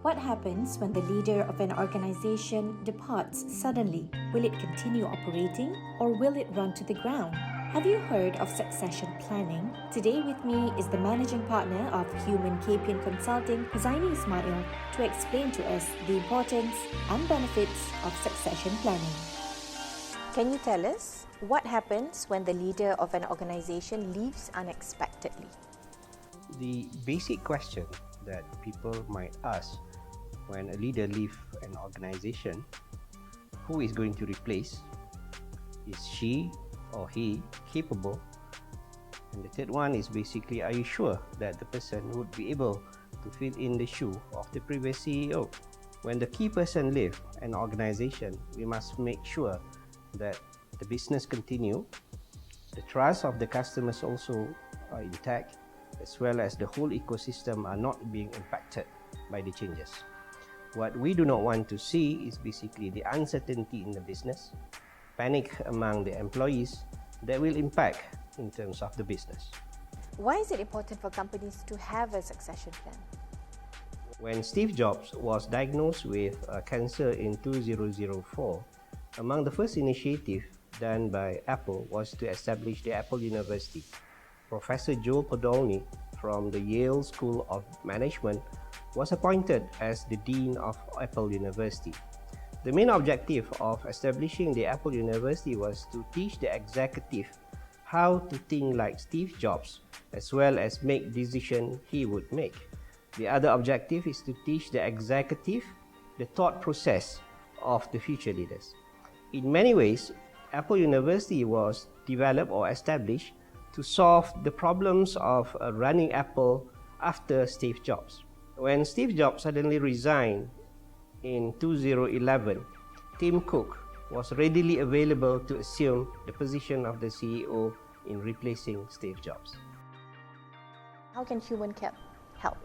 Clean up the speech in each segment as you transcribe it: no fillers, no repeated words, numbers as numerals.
What happens when the leader of an organization departs suddenly? Will it continue operating or will it run to the ground? Have you heard of succession planning? Today with me is the managing partner of HumanCapient Consulting, Khuzaini Ismail, to explain to us the importance and benefits of succession planning. Can you tell us what happens when the leader of an organization leaves unexpectedly? The basic question that people might ask when a leader leaves an organization: who is going to replace? Is she or he capable? And the third one is basically, are you sure that the person would be able to fill in the shoe of the previous CEO? When the key person leaves an organization, we must make sure that the business continue, the trust of the customers also are intact, as well as the whole ecosystem are not being impacted by the changes. What we do not want to see is basically the uncertainty in the business, panic among the employees that will impact in terms of the business. Why is it important for companies to have a succession plan? When Steve Jobs was diagnosed with cancer in 2004, among the first initiatives done by Apple was to establish the Apple University. Professor Joe Podolny from the Yale School of Management was appointed as the Dean of Apple University. The main objective of establishing the Apple University was to teach the executive how to think like Steve Jobs, as well as make decisions he would make. The other objective is to teach the executive the thought process of the future leaders. In many ways, Apple University was developed or established to solve the problems of running Apple after Steve Jobs. When Steve Jobs suddenly resigned in 2011, Tim Cook was readily available to assume the position of the CEO in replacing Steve Jobs. How can HumanCap help?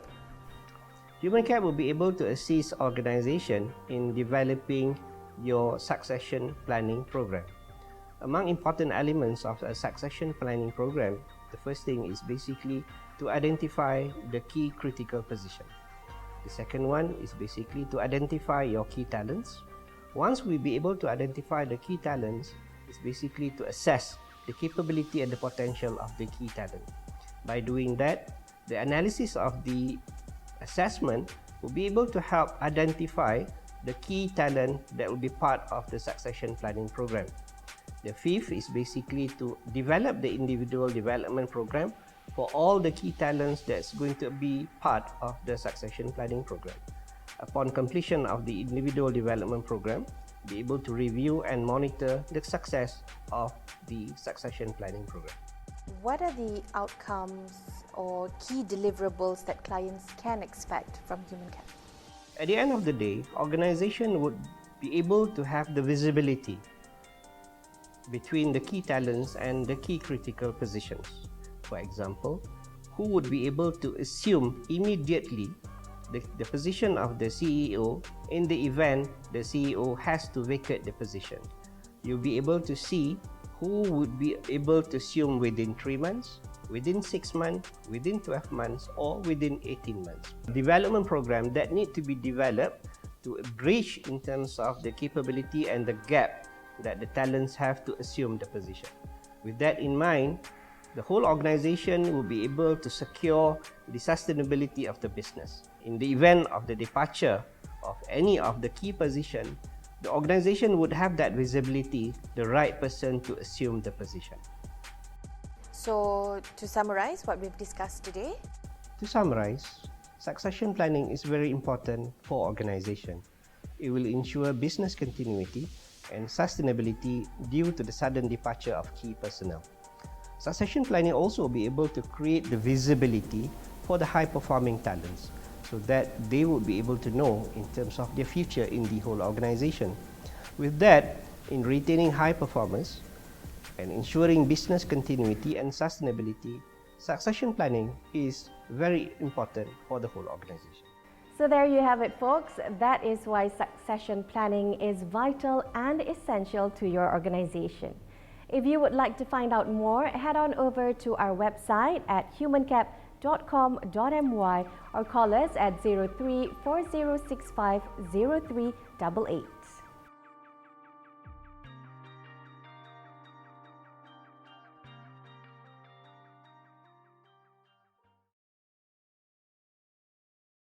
HumanCap will be able to assist organizations in developing your succession planning program. Among important elements of a succession planning program, the first thing is basically to identify the key critical position. The second one is basically to identify your key talents. Once we be able to identify the key talents, it's basically to assess the capability and the potential of the key talent. By doing that, the analysis of the assessment will be able to help identify the key talent that will be part of the succession planning program. The fifth is basically to develop the individual development program for all the key talents that's going to be part of the succession planning program. Upon completion of the individual development program, be able to review and monitor the success of the succession planning program. What are the outcomes or key deliverables that clients can expect from HumanCap? At the end of the day, organization would be able to have the visibility between the key talents and the key critical positions. For example, who would be able to assume immediately the position of the CEO in the event the CEO has to vacate the position. You'll be able to see who would be able to assume within 3 months, within 6 months, within 12 months, or within 18 months. Development program that need to be developed to bridge in terms of the capability and the gap that the talents have to assume the position. With that in mind, the whole organization will be able to secure the sustainability of the business. In the event of the departure of any of the key position, the organization would have that visibility, the right person to assume the position. So, to summarize what we've discussed today? To summarize, succession planning is very important for organization. It will ensure business continuity and sustainability due to the sudden departure of key personnel. Succession planning also will be able to create the visibility for the high-performing talents so that they will be able to know in terms of their future in the whole organization. With that, in retaining high performers and ensuring business continuity and sustainability, succession planning is very important for the whole organization. So there you have it, folks. That is why succession planning is vital and essential to your organization. If you would like to find out more, head on over to our website at HumanCap.com humanapp.com.my or call us at 0340650388.